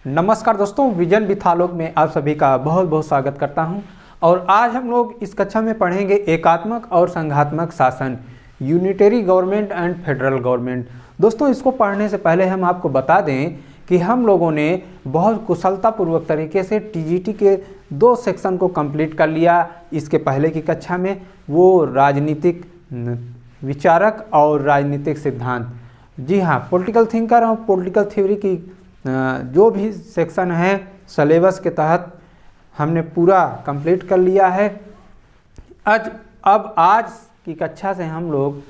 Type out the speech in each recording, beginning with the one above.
नमस्कार दोस्तों, vision with आलोक में आप सभी का बहुत बहुत स्वागत करता हूं। और आज हम लोग इस कक्षा में पढ़ेंगे एकात्मक और संघात्मक शासन, unitary government and federal government. दोस्तों, इसको पढ़ने से पहले हम आपको बता दें कि हम लोगों ने बहुत कुशलतापूर्वक तरीके से टीजीटी के 2 सेक्शन को कंप्लीट कर लिया। इसके पहले की कक्षा में वो राजनीतिक विचारक और राजनीतिक सिद्धांत, जी हाँ, पॉलिटिकल थिंकर और पॉलिटिकल थ्योरी की जो भी सेक्शन है सिलेबस के तहत हमने पूरा कंप्लीट कर लिया है। अब आज की कक्षा से हम लोग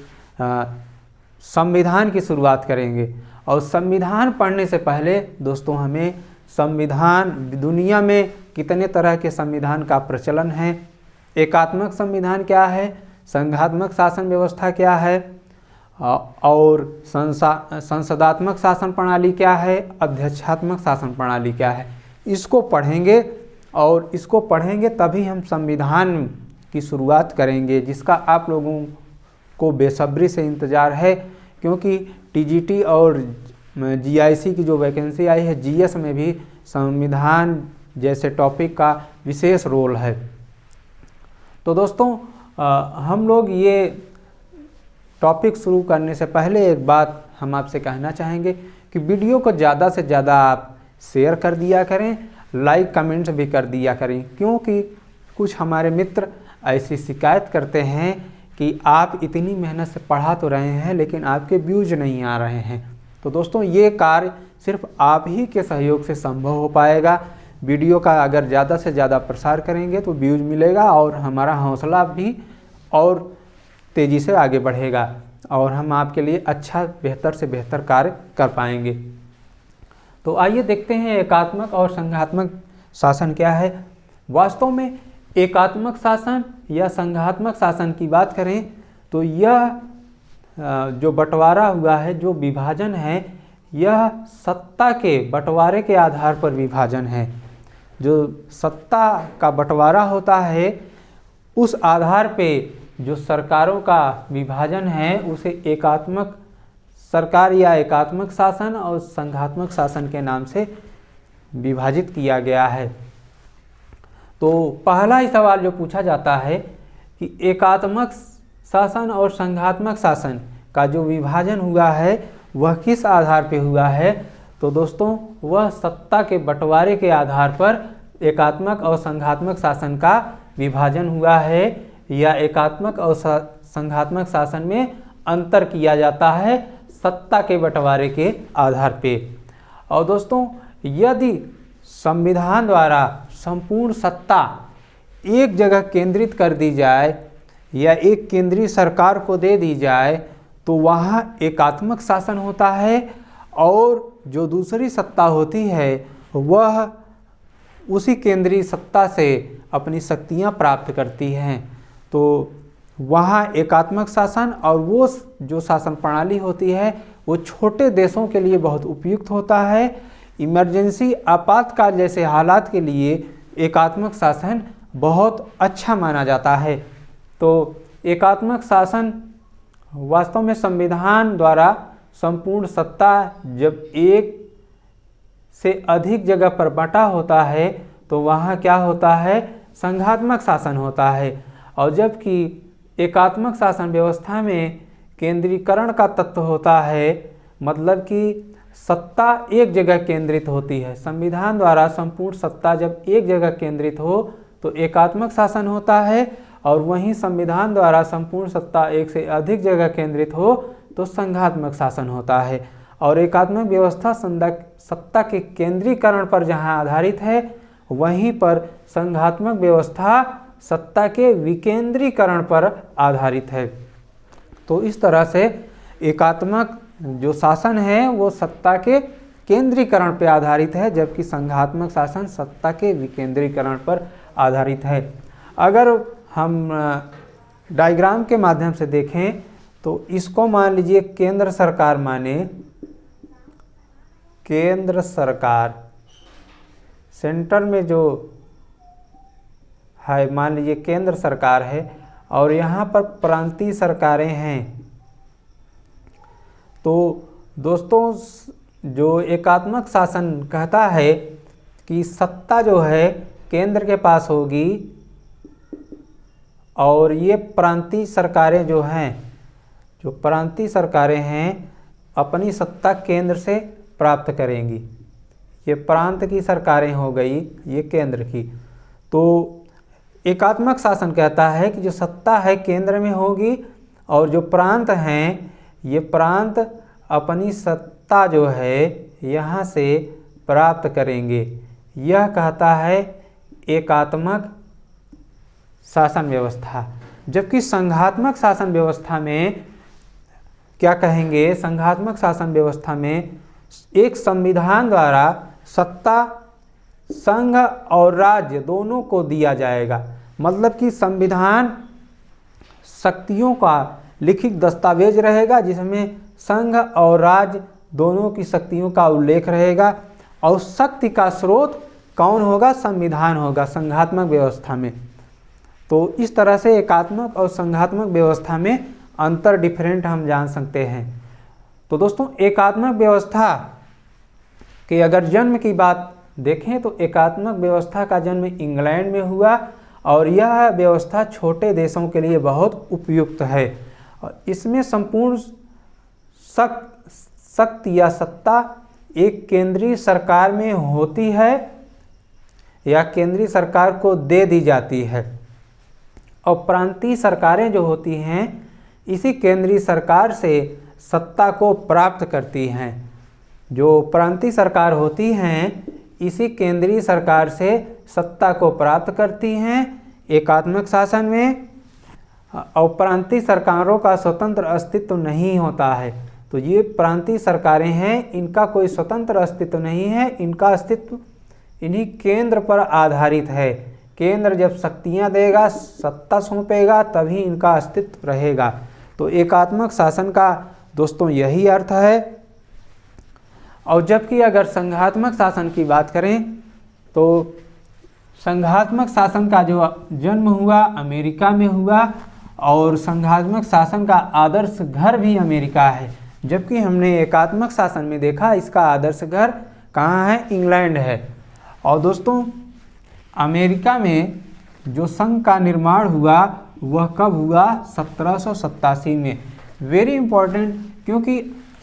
संविधान की शुरुआत करेंगे। और संविधान पढ़ने से पहले दोस्तों हमें संविधान, दुनिया में कितने तरह के संविधान का प्रचलन है, एकात्मक संविधान क्या है, संघात्मक शासन व्यवस्था क्या है और संसदात्मक शासन प्रणाली क्या है, अध्यक्षात्मक शासन प्रणाली क्या है, इसको पढ़ेंगे। और इसको पढ़ेंगे तभी हम संविधान की शुरुआत करेंगे, जिसका आप लोगों को बेसब्री से इंतज़ार है, क्योंकि टीजीटी और जीआईसी की जो वैकेंसी आई है, जीएस में भी संविधान जैसे टॉपिक का विशेष रोल है। तो दोस्तों हम लोग ये टॉपिक शुरू करने से पहले एक बात हम आपसे कहना चाहेंगे कि वीडियो को ज़्यादा से ज़्यादा आप शेयर कर दिया करें, लाइक कमेंट्स भी कर दिया करें, क्योंकि कुछ हमारे मित्र ऐसी शिकायत करते हैं कि आप इतनी मेहनत से पढ़ा तो रहे हैं लेकिन आपके व्यूज नहीं आ रहे हैं। तो दोस्तों ये कार्य सिर्फ आप ही के सहयोग से संभव हो पाएगा। वीडियो का अगर ज़्यादा से ज़्यादा प्रसार करेंगे तो व्यूज मिलेगा और हमारा हौसला भी और तेज़ी से आगे बढ़ेगा और हम आपके लिए अच्छा बेहतर से बेहतर कार्य कर पाएंगे। तो आइए देखते हैं एकात्मक और संघात्मक शासन क्या है। वास्तव में एकात्मक शासन या संघात्मक शासन की बात करें तो यह जो बंटवारा हुआ है, जो विभाजन है, यह सत्ता के बंटवारे के आधार पर विभाजन है। जो सत्ता का बंटवारा होता है उस आधार पे जो सरकारों का विभाजन है उसे एकात्मक सरकार या एकात्मक शासन और संघात्मक शासन के नाम से विभाजित किया गया है। तो पहला ही सवाल जो पूछा जाता है कि एकात्मक शासन और संघात्मक शासन का जो विभाजन हुआ है वह किस आधार पे हुआ है, तो दोस्तों वह सत्ता के बंटवारे के आधार पर एकात्मक और संघात्मक शासन का विभाजन हुआ है, या एकात्मक और संघात्मक शासन में अंतर किया जाता है सत्ता के बंटवारे के आधार पे। और दोस्तों यदि संविधान द्वारा संपूर्ण सत्ता एक जगह केंद्रित कर दी जाए या एक केंद्रीय सरकार को दे दी जाए तो वहाँ एकात्मक शासन होता है, और जो दूसरी सत्ता होती है वह उसी केंद्रीय सत्ता से अपनी शक्तियाँ प्राप्त करती हैं। तो वहाँ एकात्मक शासन, और वो जो शासन प्रणाली होती है वो छोटे देशों के लिए बहुत उपयुक्त होता है। इमरजेंसी आपातकाल जैसे हालात के लिए एकात्मक शासन बहुत अच्छा माना जाता है। तो एकात्मक शासन वास्तव में संविधान द्वारा संपूर्ण सत्ता जब एक से अधिक जगह पर बंटा होता है तो वहाँ क्या होता है, संघात्मक शासन होता है। और जबकि एकात्मक शासन व्यवस्था में केंद्रीकरण का तत्व होता है, मतलब कि सत्ता एक जगह केंद्रित होती है। संविधान द्वारा संपूर्ण सत्ता जब एक जगह केंद्रित हो तो एकात्मक शासन होता है, और वहीं संविधान द्वारा संपूर्ण सत्ता एक से अधिक जगह केंद्रित हो तो संघात्मक शासन होता है। और एकात्मक व्यवस्था सत्ता के केंद्रीकरण पर जहां आधारित है, वहीं पर संघात्मक व्यवस्था सत्ता के विकेंद्रीकरण पर आधारित है। तो इस तरह से एकात्मक जो शासन है वो सत्ता के केंद्रीकरण पर आधारित है, जबकि संघात्मक शासन सत्ता के विकेंद्रीकरण पर आधारित है। अगर हम डायग्राम के माध्यम से देखें तो इसको मान लीजिए केंद्र सरकार, माने केंद्र सरकार, सेंटर में जो है मान लीजिए केंद्र सरकार है, और यहाँ पर प्रांतीय सरकारें हैं। तो दोस्तों जो एकात्मक शासन कहता है कि सत्ता जो है केंद्र के पास होगी और ये प्रांतीय सरकारें जो हैं, जो प्रांतीय सरकारें हैं अपनी सत्ता केंद्र से प्राप्त करेंगी। ये प्रांत की सरकारें हो गई, ये केंद्र की। तो एकात्मक शासन कहता है कि जो सत्ता है केंद्र में होगी और जो प्रांत हैं ये प्रांत अपनी सत्ता जो है यहाँ से प्राप्त करेंगे। यह कहता है एकात्मक शासन व्यवस्था। जबकि संघात्मक शासन व्यवस्था में क्या कहेंगे, संघात्मक शासन व्यवस्था में एक संविधान द्वारा सत्ता संघ और राज्य दोनों को दिया जाएगा। मतलब कि संविधान शक्तियों का लिखित दस्तावेज रहेगा जिसमें संघ और राज्य दोनों की शक्तियों का उल्लेख रहेगा और शक्ति का स्रोत कौन होगा, संविधान होगा संघात्मक व्यवस्था में। तो इस तरह से एकात्मक और संघात्मक व्यवस्था में अंतर डिफरेंट हम जान सकते हैं। तो दोस्तों एकात्मक व्यवस्था के अगर जन्म की बात देखें तो एकात्मक व्यवस्था का जन्म इंग्लैंड में हुआ और यह व्यवस्था छोटे देशों के लिए बहुत उपयुक्त है। और इसमें संपूर्ण शक्ति या सत्ता एक केंद्रीय सरकार में होती है या केंद्रीय सरकार को दे दी जाती है और प्रांतीय सरकारें जो होती हैं इसी केंद्रीय सरकार से सत्ता को प्राप्त करती हैं। जो प्रांतीय सरकार होती हैं इसी केंद्रीय सरकार से सत्ता को प्राप्त करती हैं एकात्मक शासन में। और प्रांतीय सरकारों का स्वतंत्र अस्तित्व नहीं होता है। तो ये प्रांतीय सरकारें हैं, इनका कोई स्वतंत्र अस्तित्व नहीं है, इनका अस्तित्व इन्हीं केंद्र पर आधारित है। केंद्र जब शक्तियाँ देगा, सत्ता सौंपेगा, तभी इनका अस्तित्व रहेगा। तो एकात्मक शासन का दोस्तों यही अर्थ है। और जबकि अगर संघात्मक शासन की बात करें तो संघात्मक शासन का जो जन्म हुआ अमेरिका में हुआ और संघात्मक शासन का आदर्श घर भी अमेरिका है। जबकि हमने एकात्मक शासन में देखा इसका आदर्श घर कहाँ है, इंग्लैंड है। और दोस्तों अमेरिका में जो संघ का निर्माण हुआ वह कब हुआ, 1787 में। वेरी इम्पोर्टेंट, क्योंकि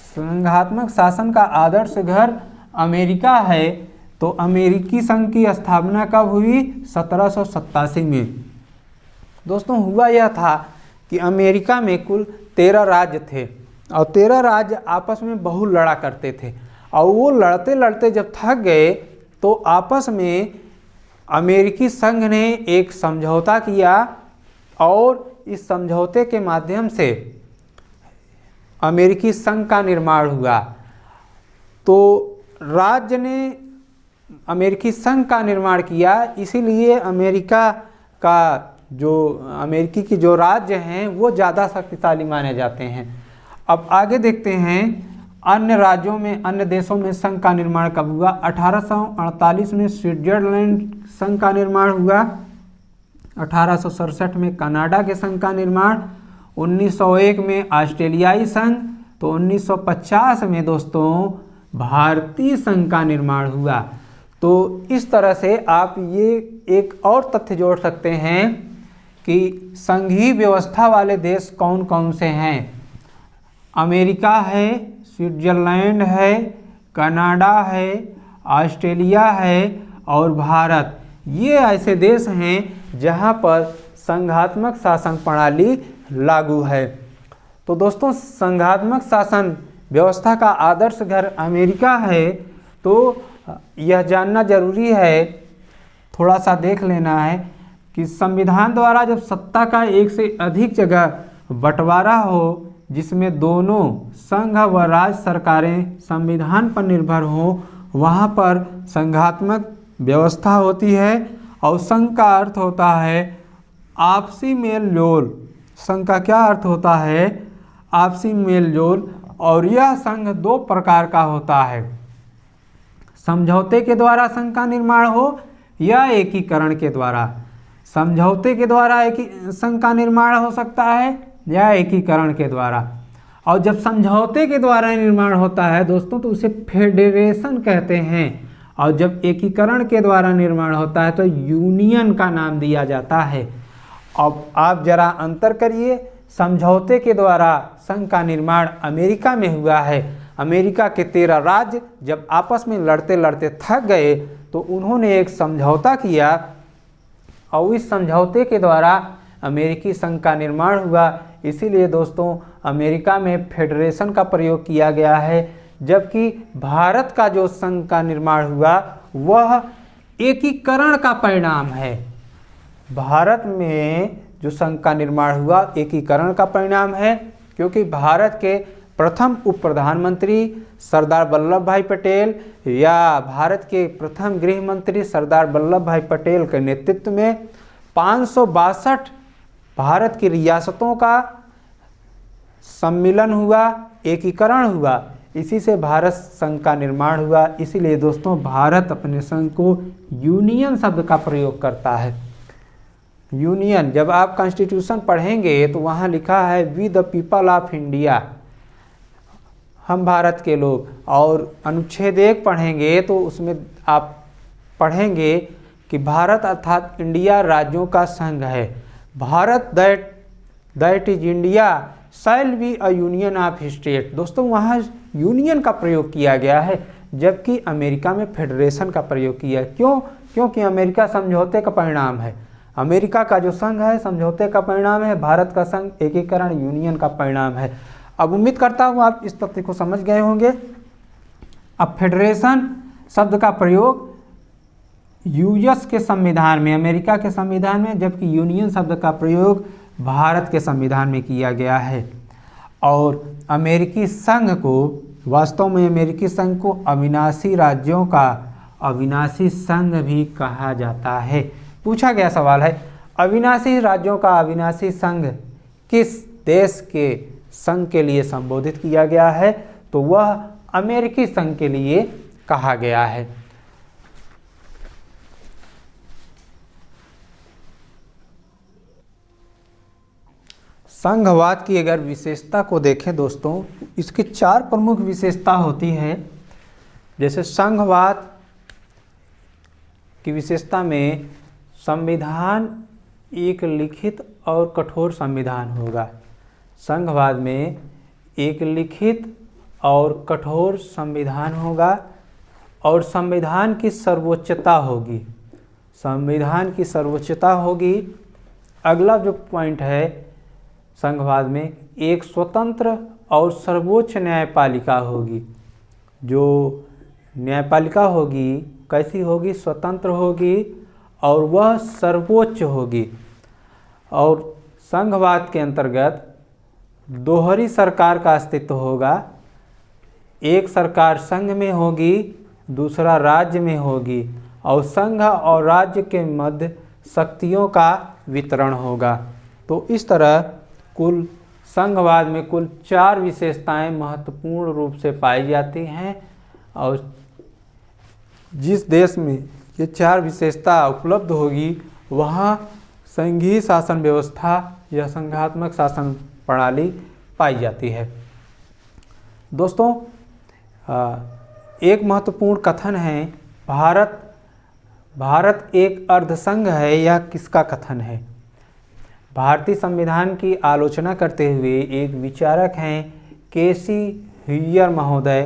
संघात्मक शासन का आदर्श घर अमेरिका है तो अमेरिकी संघ की स्थापना कब हुई, 1787 में। दोस्तों हुआ यह था कि अमेरिका में कुल 13 राज्य थे और 13 राज्य आपस में बहुत लड़ा करते थे और वो लड़ते लड़ते जब थक गए तो आपस में अमेरिकी संघ ने एक समझौता किया और इस समझौते के माध्यम से अमेरिकी संघ का निर्माण हुआ। तो राज्य ने अमेरिकी संघ का निर्माण किया, इसीलिए अमेरिका का जो अमेरिकी की जो राज्य हैं वो ज़्यादा शक्तिशाली माने जाते हैं। अब आगे देखते हैं अन्य राज्यों में, अन्य देशों में संघ का निर्माण कब हुआ। 1848 में स्विट्जरलैंड संघ का निर्माण हुआ, 1867 में कनाडा के संघ का निर्माण, 1901 में ऑस्ट्रेलियाई संघ, तो 1950 में दोस्तों भारतीय संघ का निर्माण हुआ। तो इस तरह से आप ये एक और तथ्य जोड़ सकते हैं कि संघीय व्यवस्था वाले देश कौन कौन से हैं। अमेरिका है, स्विट्जरलैंड है, कनाडा है, ऑस्ट्रेलिया है और भारत। ये ऐसे देश हैं जहाँ पर संघात्मक शासन प्रणाली लागू है। तो दोस्तों संघात्मक शासन व्यवस्था का आदर्श घर अमेरिका है। तो यह जानना जरूरी है, थोड़ा सा देख लेना है कि संविधान द्वारा जब सत्ता का एक से अधिक जगह बंटवारा हो जिसमें दोनों संघ व राज्य सरकारें संविधान पर निर्भर हों, वहाँ पर संघात्मक व्यवस्था होती है। और संघ का अर्थ होता है आपसी मेल जोल। संघ का क्या अर्थ होता है, आपसी मेल जोल। और यह संघ दो प्रकार का होता है, समझौते के द्वारा संघ का निर्माण हो या एकीकरण के द्वारा। समझौते के द्वारा संघ का निर्माण हो सकता है या एकीकरण के द्वारा। और जब समझौते के द्वारा निर्माण होता है दोस्तों तो उसे फेडरेशन कहते हैं, और जब एकीकरण के द्वारा निर्माण होता है तो यूनियन का नाम दिया जाता है। अब आप जरा अंतर करिए, समझौते के द्वारा संघ का निर्माण अमेरिका में हुआ है। अमेरिका के 13 राज्य जब आपस में लड़ते लड़ते थक गए तो उन्होंने एक समझौता किया और इस समझौते के द्वारा अमेरिकी संघ का निर्माण हुआ। इसीलिए दोस्तों अमेरिका में फेडरेशन का प्रयोग किया गया है, जबकि भारत का जो संघ का निर्माण हुआ वह एकीकरण का परिणाम है। भारत में जो संघ का निर्माण हुआ एकीकरण का परिणाम है, क्योंकि भारत के प्रथम उप प्रधानमंत्री सरदार वल्लभ भाई पटेल या भारत के प्रथम गृह मंत्री सरदार वल्लभ भाई पटेल के नेतृत्व में 562 भारत की रियासतों का सम्मिलन हुआ, एकीकरण हुआ। इसी से भारत संघ का निर्माण हुआ। इसीलिए दोस्तों भारत अपने संघ को यूनियन शब्द का प्रयोग करता है। यूनियन, जब आप कॉन्स्टिट्यूशन पढ़ेंगे तो वहाँ लिखा है we the people of India, हम भारत के लोग। और अनुच्छेद 1 पढ़ेंगे तो उसमें आप पढ़ेंगे कि भारत अर्थात इंडिया राज्यों का संघ है। Bharat that is India shall be a union of state. दोस्तों वहाँ यूनियन का प्रयोग किया गया है, जबकि अमेरिका में फेडरेशन का प्रयोग किया। क्यों? क्योंकि अमेरिका समझौते का परिणाम है। अमेरिका का जो संघ है समझौते का परिणाम है, भारत का संघ एकीकरण यूनियन का परिणाम है। अब उम्मीद करता हूँ आप इस तथ्य को समझ गए होंगे। अब फेडरेशन शब्द का प्रयोग यूएस के संविधान में, अमेरिका के संविधान में, जबकि यूनियन शब्द का प्रयोग भारत के संविधान में किया गया है। और अमेरिकी संघ को, वास्तव में अमेरिकी संघ को अविनाशी राज्यों का अविनाशी संघ भी कहा जाता है। पूछा गया सवाल है, अविनाशी राज्यों का अविनाशी संघ किस देश के संघ के लिए संबोधित किया गया है? तो वह अमेरिकी संघ के लिए कहा गया है। संघवाद की अगर विशेषता को देखें दोस्तों, इसकी 4 प्रमुख विशेषता होती है। जैसे संघवाद की विशेषता में संविधान एक लिखित और कठोर संविधान होगा। संघवाद में एक लिखित और कठोर संविधान होगा और संविधान की सर्वोच्चता होगी। संविधान की सर्वोच्चता होगी। अगला जो पॉइंट है संघवाद में, एक स्वतंत्र और सर्वोच्च न्यायपालिका होगी। जो न्यायपालिका होगी कैसी होगी? स्वतंत्र होगी और वह सर्वोच्च होगी। और संघवाद के अंतर्गत दोहरी सरकार का अस्तित्व होगा। एक सरकार संघ में होगी, दूसरा राज्य में होगी, और संघ और राज्य के मध्य शक्तियों का वितरण होगा। तो इस तरह कुल संघवाद में कुल 4 विशेषताएं महत्वपूर्ण रूप से पाई जाती हैं, और जिस देश में ये 4 विशेषता उपलब्ध होगी वहाँ संघीय शासन व्यवस्था या संघात्मक शासन प्रणाली पाई जाती है। दोस्तों एक महत्वपूर्ण कथन है, भारत एक अर्धसंघ है, यह किसका कथन है? भारतीय संविधान की आलोचना करते हुए एक विचारक हैं केसी हुइयर महोदय।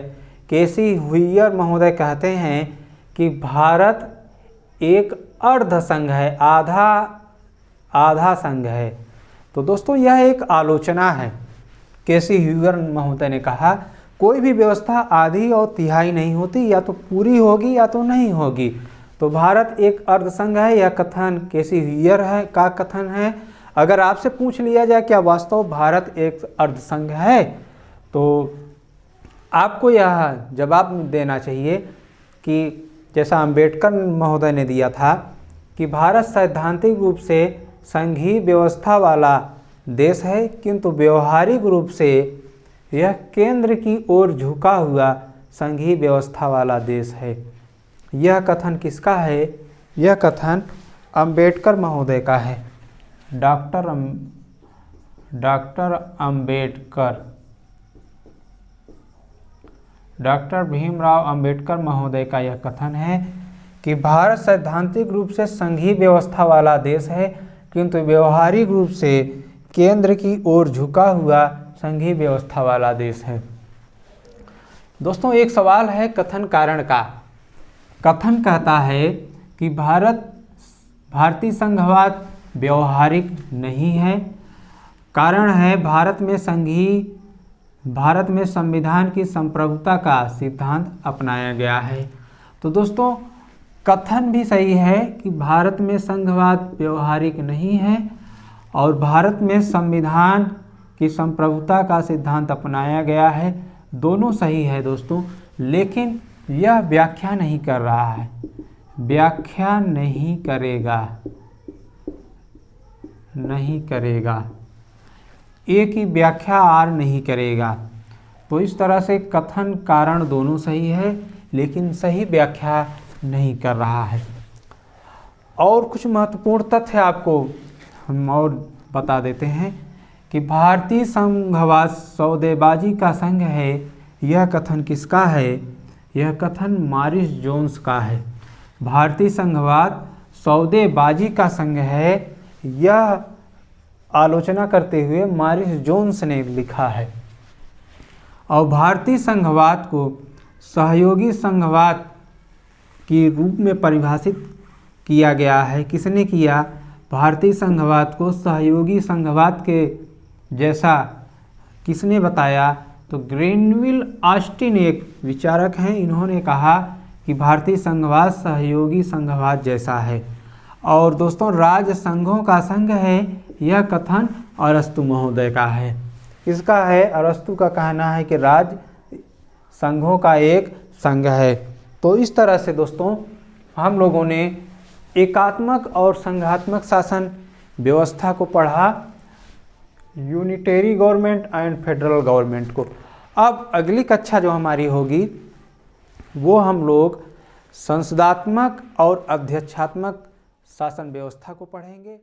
केसी हुइयर महोदय कहते हैं कि भारत एक अर्ध संघ है, आधा संघ है। तो दोस्तों यह एक आलोचना है। केसी हुइयर महोदय ने कहा कोई भी व्यवस्था आधी और तिहाई नहीं होती, या तो पूरी होगी या तो नहीं होगी। तो भारत एक अर्ध संघ है, यह कथन केसी हुइयर का कथन है। अगर आपसे पूछ लिया जाए क्या वास्तव भारत एक अर्ध संघ है, तो आपको यह जवाब देना चाहिए कि जैसा अंबेडकर महोदय ने दिया था कि भारत सैद्धांतिक रूप से संघीय व्यवस्था वाला देश है, किंतु व्यवहारिक रूप से यह केंद्र की ओर झुका हुआ संघीय व्यवस्था वाला देश है। यह कथन किसका है? यह कथन अंबेडकर महोदय का है। डॉक्टर अंबेडकर डॉक्टर भीमराव अंबेडकर महोदय का यह कथन है कि भारत सैद्धांतिक रूप से संघीय व्यवस्था वाला देश है, किंतु व्यवहारिक रूप से केंद्र की ओर झुका हुआ संघीय व्यवस्था वाला देश है। दोस्तों, एक सवाल है कथन कारण का। कथन कहता है कि भारतीय संघवाद व्यवहारिक नहीं है। कारण है भारत में संविधान की संप्रभुता का सिद्धांत अपनाया गया है। तो दोस्तों, कथन भी सही है कि भारत में संघवाद व्यवहारिक नहीं है और भारत में संविधान की संप्रभुता का सिद्धांत अपनाया गया है। दोनों सही है दोस्तों, लेकिन यह व्याख्या नहीं कर रहा है, व्याख्या नहीं करेगा, एक ही व्याख्या आर नहीं करेगा। तो इस तरह से कथन कारण दोनों सही है, लेकिन सही व्याख्या नहीं कर रहा है। और कुछ महत्वपूर्ण तथ्य आपको हम और बता देते हैं कि भारतीय संघवाद सौदेबाजी का संघ है। यह कथन किसका है? यह कथन मॉरिस जोन्स का है। भारतीय संघवाद सौदेबाजी का संघ है, यह आलोचना करते हुए मॉरिस जोन्स ने लिखा है। और भारतीय संघवाद को सहयोगी संघवाद के रूप में परिभाषित किया गया है। किसने किया? भारतीय संघवाद को सहयोगी संघवाद के जैसा किसने बताया? तो ग्रेनविल ऑस्टिन एक विचारक हैं, इन्होंने कहा कि भारतीय संघवाद सहयोगी संघवाद जैसा है। और दोस्तों, राज्य संघों का संघ है, यह कथन अरस्तु महोदय का है। किसका है? अरस्तु का कहना है कि राज्य संघों का एक संघ है। तो इस तरह से दोस्तों हम लोगों ने एकात्मक और संघात्मक शासन व्यवस्था को पढ़ा, unitary government and federal government को। अब अगली कक्षा जो हमारी होगी वो हम लोग संसदात्मक और अध्यक्षात्मक शासन व्यवस्था को पढ़ेंगे।